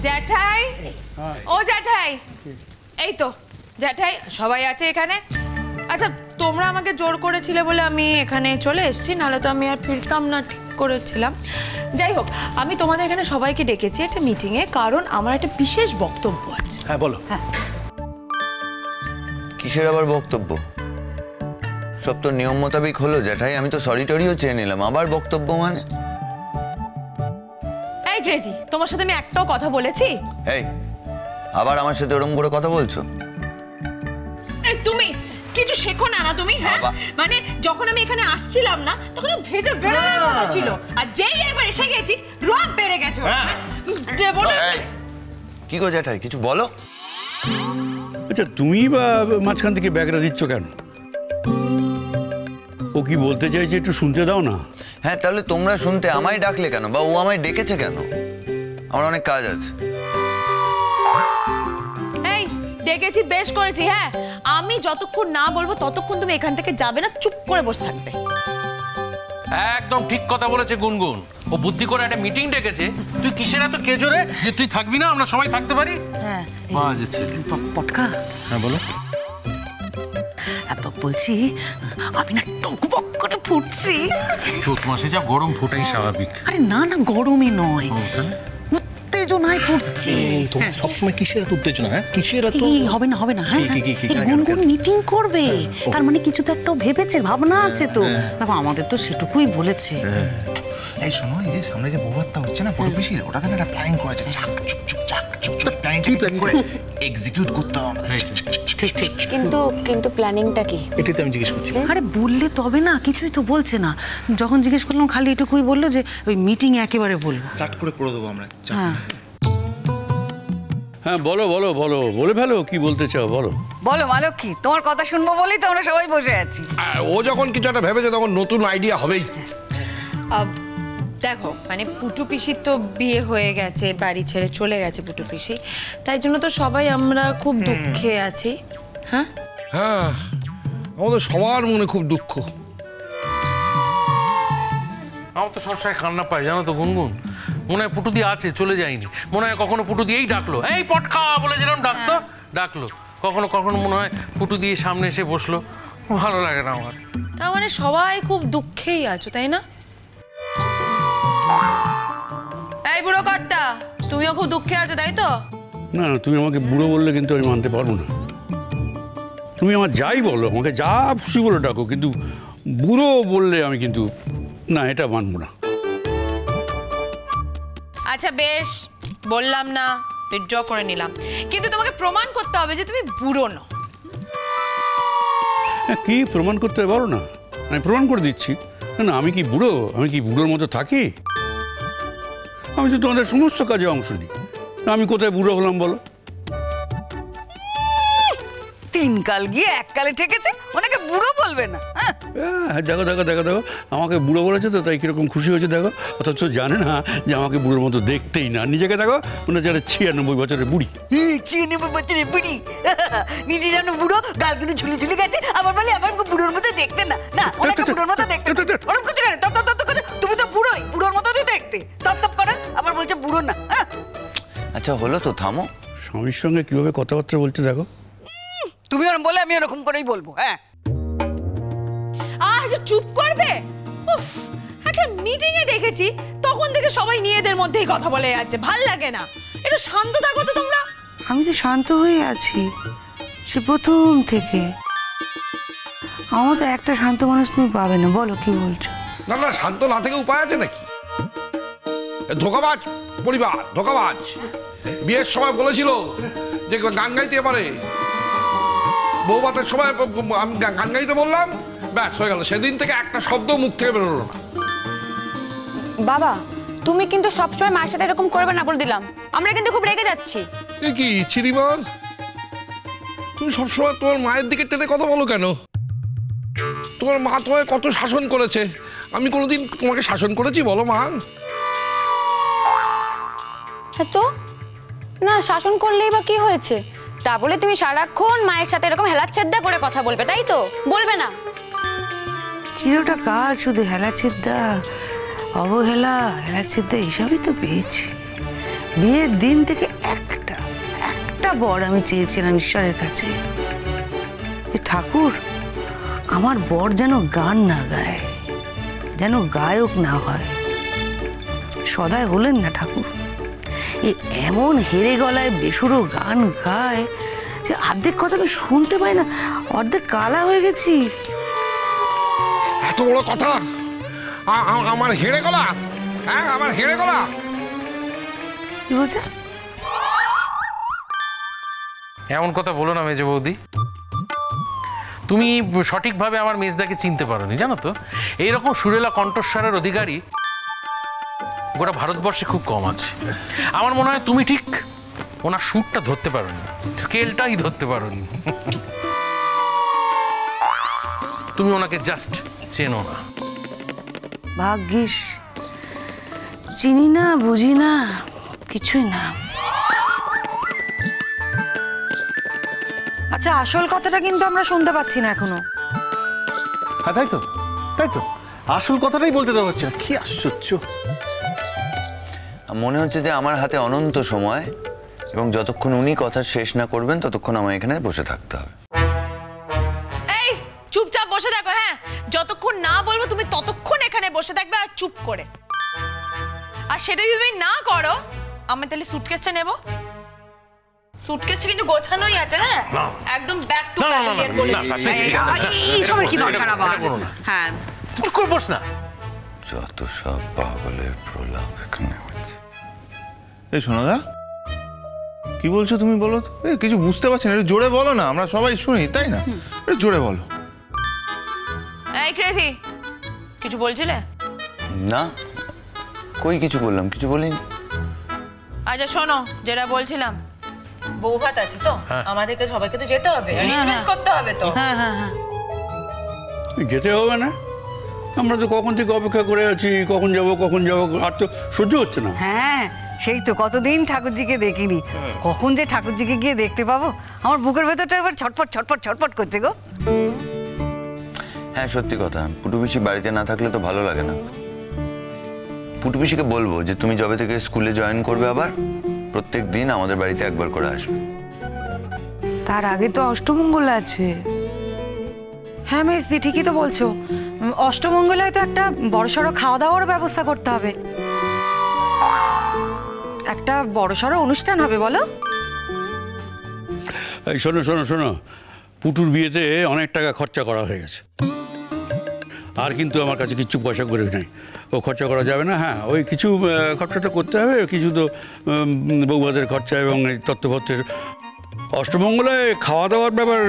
জ্যাঠাই, ও জ্যাঠাই, এই তো জ্যাঠাই সবাই আছে এখানে। আচ্ছা তোমরা আমাকে জোর করেছিলে বলে আমি এখানে চলে এসেছি, নাহলে তো আমি আর ফিরতাম না ঠিক করেছিলাম। যাই হোক, আমি তোমাদের এখানে সবাইকে ডেকেছি একটা মিটিংয়ে, কারণ আমার একটা বিশেষ বক্তব্য আছে। হ্যাঁ বলো। হ্যাঁ, কিসের আবার বক্তব্য? সব তো নিয়ম মোতাবেক হলো জ্যাঠাই, আমি তো সরি টরিও চেয়ে নিলাম, আবার বক্তব্য মানে? এই ক্রেজি, তোমার সাথে আমি একটাও কথা বলেছি? এই আবার আমার সাথে ওরকম করে কথা বলছো? তুমি কিছু শেখো না না তুমি? হ্যাঁ, মানে যখন আমি এখানে আসছিলাম না তখন ভেজে বেড়ানোর মতো ছিল, আর যেই একবার এসে গেছি রব বেড়ে গেছে। দেবো না। কি গো জ্যাঠাই, কিছু বলো। আচ্ছা তুমি বা মাঝখান থেকে ব্যাগরা দিচ্ছ কেন? ও কি বলতে চাইছে একটু শুনতে দাও না। হ্যাঁ তাহলে তোমরা শুনতে আমায় ডাকলে কেন, বা ও আমায় ডেকেছে কেন? আমার অনেক কাজ আছে। এই ডেকেছি, বেশ করেছি। হ্যাঁ, আমি যতক্ষণ না বলবো ততক্ষণ তুমি এখান থেকে যাবে না, চুপ করে বসে থাকবে। একদম ঠিক কথা বলেছে গুনগুন। ও বুদ্ধি করে একটা মিটিং ডেকেছে। তুই কিসের এত কেজরে যে তুই থাকবি না, আমরা সবাই থাকতে পারি? হ্যাঁ বাজে ছেলে। পটকা, হ্যাঁ বলো। বলছি আমি না টকবক করে ফুটছি। চৈত মাসে যা গরম ফোটাই স্বাভাবিক। আরে না না, গরমে নয়, উত্তেজনায় ফুটছি। তোমরা সবসময় কিসের এত উত্তেজনা? হ্যাঁ কিসের এত? হবে না হবে না। হ্যাঁ, গুনগুন মিটিং করবে, তার মানে কিছু তো একটা ভেবেছে, ভাবনা আছে তো। দেখো আমাদের তো সেটুকুই বলেছে। এই শোনো, এই যে সামনে যে বউভাতটা হচ্ছে না বড় পিসির, ওটাতে না একটা প্ল্যানিং করেছে। চাক চুক চুক চাক চুক চুক প্ল্যানিং করে এক্সিকিউট করতে হবে আমাদের। ঠিক ঠিক। কিন্তু প্ল্যানিংটা কি? এটাই তো আমি জিজ্ঞেস করছি। আরে বললে তবে না, কিছুই তো বলছে না। যখন জিজ্ঞেস করলাম খালি এটুকুই বললো যে ওই মিটিং একেবারে বলবো। সার্ট করে দেবো আমরা। হ্যাঁ হ্যাঁ বলো বলো বলো, বলে ফেলো কি বলতে চাও, বলো। বলো মালক্ষী, তোমার কথা শুনবো বলেই তো আমরা সবাই বসে আছি। ও যখন কিছু একটা ভেবেছে তখন নতুন আইডিয়া হবেই। দেখো মানে পুটু পিসির তো বিয়ে হয়ে গেছে, বাড়ি ছেড়ে চলে গেছে পুটু পিসি, তাই জন্য তো সবাই আমরা খুব দুঃখে আছি। হ্যাঁ হ্যাঁ, আমাদের সবার মনে খুব দুঃখ। আমার তো সবসময় কান্না পায় জানো তো গুনগুন। মনে হয় পুটুদি আছে, চলে যায়নি। মনে হয় কখনো পুটুদি এই ডাকলো, এই পটকা বলে যেরকম ডাকতো ডাকলো। কখনো কখনো মনে হয় পুটুদি সামনে এসে বসলো। ভালো লাগে না আমার। তার মানে সবাই খুব দুঃখেই আছো, তাই না? এই বুড়ো কর্তা, তুমিও খুব দুঃখে আছো তাই তো? না না, তুমি আমাকে বুড়ো বললে কিন্তু আমি মানতে পারবো না। তুমি আমার যাই বলো, আমাকে যা খুশি বলে ডাকো, কিন্তু বুড়ো বললে আমি কিন্তু না, এটা মানবো না। আচ্ছা বেশ, বললাম না, উইথড্র করে নিলাম, কিন্তু তোমাকে প্রমাণ করতে হবে যে তুমি বুড়ো নও। কি প্রমাণ করতে পারো না? আমি প্রমাণ করে দিচ্ছি। না না, আমি কি বুড়ো? আমি কি বুড়োর মতো থাকি? আমি তো তোমাদের সমস্ত কাজে অংশ নিই। আমি কোথায় বুড়ো হলাম বলো? তিন কাল গিয়ে এক কালে ঠেকেছে, ওনাকে বুড়ো বলবে না? হ্যাঁ দেখো দেখো দেখো দেখো, আমাকে বুড়ো বলেছে তো, তাই কিরকম খুশি হয়েছে দেখো। অথচ জানে না যে আমাকে বুড়োর মতো দেখতেই না। নিজেকে দেখো মনে হচ্ছে 96 বছরের বুড়ি। 96 বছরের বুড়ি? নিজে জানো বুড়ো, গাল কিন্তু ঝুলি ঝুলি গেছে, আবার বলে আমাকে বুড়োর মতো দেখতে না। না, ওনাকে বুড়োর মতো দেখতে। ওরকম করতে পারে? তপ তপ করে তুমি তো বুড়োই, বুড়োর মতোই দেখতে। তপ তপ করে আবার বলছে বুড়ো না। আচ্ছা হলো তো, থামো। স্বামীর সঙ্গে কিভাবে কথাবার্তা বলতে দেখো। তুমি ওরকম বলে আমি ওরকম করেই বলবো। হ্যাঁ একটু চুপ করবে? উফ, একটা মিটিং এ ডেকেছি, তখন থেকে সবাই নিজেদের মধ্যেই কথা বলে যাচ্ছে, ভাল লাগে না। একটু শান্ত থাকো তো তোমরা। আমি তো শান্ত হয়ে আছি সে প্রথম থেকে। আমার তো একটা শান্ত মানুষ তুমি পাবে না। বলো কি বলছো? না না, শান্ত না থেকে উপায় আছে নাকি? ধোকাবাজ পরিবার, ধোকাবাজ। বিয়ের সময় বলেছিল যে গান গাইতে পারে, বউ ভাতের সময় আমি গান গাইতে বললাম, ব্যাস হয়ে গেল। সেদিন থেকে একটা শব্দ মুখ থেকে বেরোলো না। বাবা তুমি কিন্তু সবসময় মায়ের সাথে এরকম করবে না বলে দিলাম, আমরা কিন্তু খুব রেগে যাচ্ছি। এ কি চিরিমা, তুমি সবসময় তোমার মায়ের দিকে টেনে কথা বলো কেন? তোমার মা তোমায় কত শাসন করেছে, আমি কোনোদিন তোমাকে শাসন করেছি বলো মা? হ্যাঁ তো না, শাসন করলেই বা কি হয়েছে? তা বলে তুমি সারাক্ষণ মায়ের সাথে এরকম হেলাচ্ছেদ্দা করে কথা বলবে তাই তো? বলবে না? চিরটা কাল শুধু হেলাচ্ছেদ্দা, অবহেলা, হেলাচ্ছেদ্দা এইসবই তো পেয়েছি। বিয়ের দিন থেকে একটা বর আমি চেয়েছিলাম ঈশ্বরের কাছে, যে ঠাকুর আমার বর যেন গান না গায়, যেন গায়ক না হয়। সদায় হলেন না ঠাকুর। এমন হেরে গলায় বেসুরো গান গায় যে অর্ধেক কথা আমি শুনতে পাই না, অর্ধেক কালা হয়ে গেছি। এত বড় কথা, আমার হেড়ে গলা, হ্যাঁ আমার হেড়ে গলা। কি বলছে? এমন কথা বলো না মেজো বৌদি, তুমি সঠিকভাবে আমার মেজদাকে চিনতে পারোনি, জানো তো? এইরকম সুরেলা কণ্ঠস্বরের অধিকারী গোটা ভারতবর্ষে খুব কম আছে। আমার মনে হয় তুমি ঠিক ওনার সুরটা ধরতে পারোনি, স্কেলটাই ধরতে পারোনি। তুমি ওনাকে জাস্ট চেনো না। ভাগ্যিস, চিনি না, বুঝি না, কিছুই না। আচ্ছা, আসল কথাটা কিন্তু আমরা শুনতে পাচ্ছি না এখনো। হ্যাঁ তাই তো আসল কথাটাই বলতে দেওয়া হচ্ছে না। কি আশ্চর্য! মনে হচ্ছে যে আমার হাতে অনন্ত সময়, এবং যতক্ষণ উনি কথা শেষ না করবেন ততক্ষণ আমার এখানে বসে থাকতে হবে। এই চুপচাপ বসে থাকো। হ্যাঁ, যতক্ষণ না বলবো তুমি ততক্ষণ এখানে বসে থাকবে আর চুপ করে। আর সেটা যদি তুমি না করো, আমি তাহলে সুটকেসটা নেব। সুটকেসটা কিন্তু গোছানোই আছে। হ্যাঁ, একদম ব্যাক টু প্যাভিলিয়ন বলে এইসবের কি দরকার আবার? হ্যাঁ, চুপ করে বস না। যত সব পাগলের প্রলাপ এখানে হচ্ছে। এই সোনাদা, কি বলছো তুমি? বলো তো। কিছু বুঝতে পারছি না, একটু জোরে বলো না, আমরা সবাই শুনি, তাই না? একটু জোরে বলো। এই ক্রেজি, কিছু বলছিলে? না, কই কিছু বললাম? কিছু বলিনি। আচ্ছা শোনো, যেটা বলছিলাম, বউ ভাত আছে তো, আমাদেরকে সবাইকে তো যেতে হবে, অ্যারেঞ্জমেন্টস করতে হবে তো। হ্যাঁ হ্যাঁ হ্যাঁ, যেতে হবে না? আমরা তো কখন থেকে অপেক্ষা করে আছি, কখন যাব, আর তো সহ্য হচ্ছে না। হ্যাঁ, সেই তো কতদিন ঠাকুরজিকে দেখিনি, কখন যে ঠাকুরজিকে গিয়ে দেখতে পাবো। আমার বুকের ভেতরটা এবার ছটফট ছটফট ছটফট করছে গো। হ্যাঁ সত্যি কথা, পুটু পিসি বাড়িতে না থাকলে তো ভালো লাগে না। পুটু পিসিকে বলবো যে তুমি যবে থেকে স্কুলে জয়েন করবে আবার প্রত্যেক দিন আমাদের বাড়িতে একবার করে আসবে। তার আগে তো অষ্টমঙ্গলা আছে। হ্যাঁ মেজদি, ঠিকই তো বলছো। অষ্টমঙ্গলায় তো একটা বড়সড় খাওয়া দাওয়ার ব্যবস্থা করতে হবে, একটা বড়সড় অনুষ্ঠান হবে, বলো? এই শোনো শোনো শোনো, পুটুর বিয়েতে অনেক টাকা খরচা করা হয়ে গেছে, আর কিন্তু আমার কাছে কিছু পয়সা করে নেই, ও খরচা করা যাবে না। হ্যাঁ, ওই কিছু খরচাটা করতে হবে, কিছু তো বউভাতের খরচা এবং এই তত্ত্বপত্রের। অষ্টমঙ্গলায় খাওয়া দাওয়ার ব্যাপার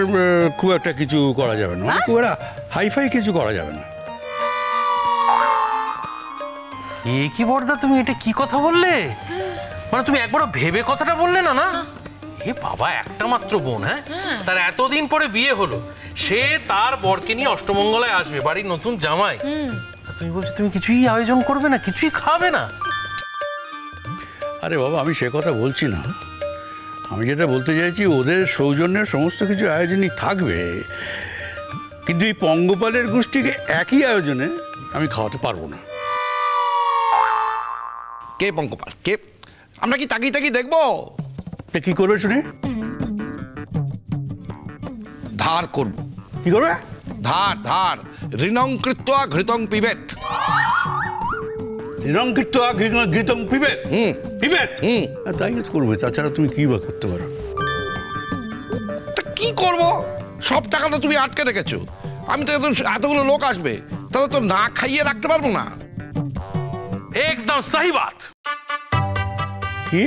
খুব একটা কিছু করা যাবে না, খুব একটা হাইফাই কিছু করা যাবে না। এ কি বর্দা, তুমি এটা কি কথা বললে? মানে তুমি একবারও ভেবে কথাটা বললে না? না এ বাবা, একটা মাত্র বোন, হ্যাঁ, তার এতদিন পরে বিয়ে হলো, সে তার বরকে নিয়ে অষ্টমঙ্গলায় আসবে, বাড়ির নতুন জামাই। তুমি বলছো তুমি কিছুই আয়োজন করবে না, কিছুই খাবে না? আরে বাবা, আমি সে কথা বলছি না। আমি যেটা বলতে চাইছি, ওদের সৌজন্যের সমস্ত কিছু আয়োজনই থাকবে, কিন্তু এই পঙ্গপালের গোষ্ঠীকে একই আয়োজনে আমি খাওয়াতে পারবো না। কে পঙ্কপাল? কে? আমরা কি তাকিয়ে তাকিয়ে দেখবো? তা কি করবে শুনে? ধার করব। কি করবে? ধার ধার। ঋণং কৃত্বা ঘৃতং পিবেত। ঋণং কৃত্বা ঘৃতং পিবেত? পিবেত? তাই কাজ করবে, তাছাড়া তুমি কি বা করতে পারো? তা কি করব? সব টাকা তো তুমি আটকে রেখেছো। আমি তো এতগুলো লোক আসবে, তাহলে তো না খাইয়ে রাখতে পারবো না। একদম সহি বাত। কি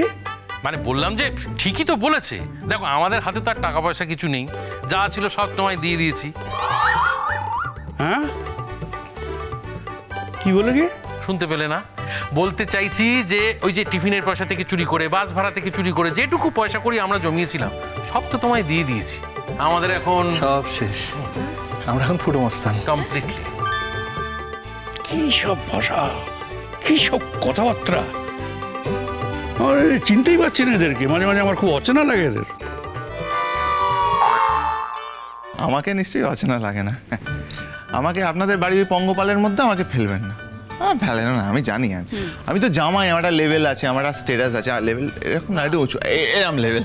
মানে বললাম যে ঠিকই তো বলেছে। দেখো, আমাদের হাতে তো আর টাকা পয়সা কিছু নেই, যা ছিল সব তোমায় দিয়ে দিয়েছি। হ্যাঁ, কি বলে? কি শুনতে পেলে না? বলতে চাইছি যে ওই যে টিফিনের পয়সা থেকে চুরি করে, বাস ভাড়া থেকে চুরি করে যেটুকু পয়সা করি আমরা জমিয়েছিলাম, সব তো তোমায় দিয়ে দিয়েছি। আমাদের এখন সব শেষ, আমরা এখন ফুটো মস্তান কমপ্লিটলি। কি সব ভাষা, কি সব কথাবার্তা! আরে চিনতেই পারছি না এদেরকে, মাঝে মাঝে আমার খুব অচেনা লাগে এদের। আমাকে নিশ্চয়ই অচেনা লাগে না। আমাকে আপনাদের বাড়ির পঙ্গপালের মধ্যে আমাকে ফেলবেন না। ভালো না, আমি জানি। আমি তো জামাই, আমার একটা লেভেল আছে, আমার একটা স্ট্যাটাস আছে। লেভেল এরকম না, একটু উঁচু, এরকম লেভেল।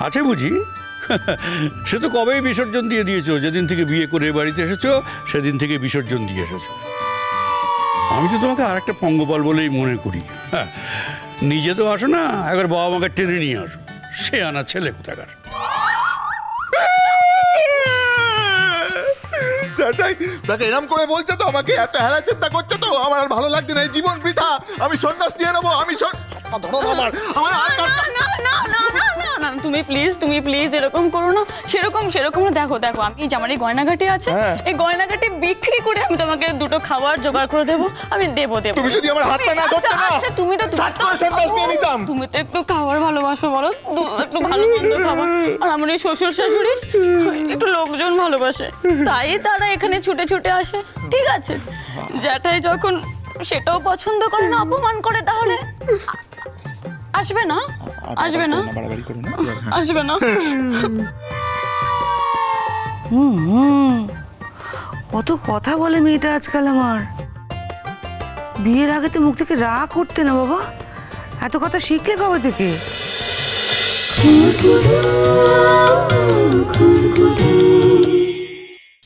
আছে বুঝি? সে তো কবেই বিসর্জন দিয়ে দিয়েছো। যেদিন থেকে বিয়ে করে বাড়িতে এসেছো সেদিন থেকে বিসর্জন দিয়ে এসেছো। আমি তো তোমাকে আর একটা পঙ্গপাল বলেই মনে করি। হ্যাঁ, নিজে তো আসো না, একবার বাবা মাকে টেনে নিয়ে আসো। সে আনা ছেলে কোথাকার। তাকে এরম করে বলছে তো, আমাকে এত হেলা চিন্তা করছে তো, আমার আর ভালো লাগছে না। এই জীবন বৃথা, আমি সন্ন্যাস নিয়ে নেবো। আমি তুমি প্লিজ এরকম করো না। সেরকম না। দেখো আমি আমার এই গয়নাগাটি আছে, এই গয়নাগাটি বিক্রি করে আমি তোমাকে দুটো খাবার জোগাড় করে দেবো। আমি দেবো। তুমি যদি আমার হাতটা না ধরতে না, তুমি তো সন্ন্যাস নিয়ে নিতাম। তুমি তো একটু খাবার ভালোবাসো বলো, একটু ভালো মন্দ খাবার। আর আমার এই শ্বশুর শাশুড়ি একটু লোকজন ভালোবাসে, তাই তারা এখানে ছুটে ছুটে আসে। ঠিক আছে, জ্যাঠাই যখন সেটাও পছন্দ করে না, অপমান করে, তাহলে আসবে না। কত কথা বলে মেয়েটা আজকাল আমার। বিয়ের আগে তো মুখ থেকে রাগ করতে না বাবা, এত কথা শিখলে কবে থেকে?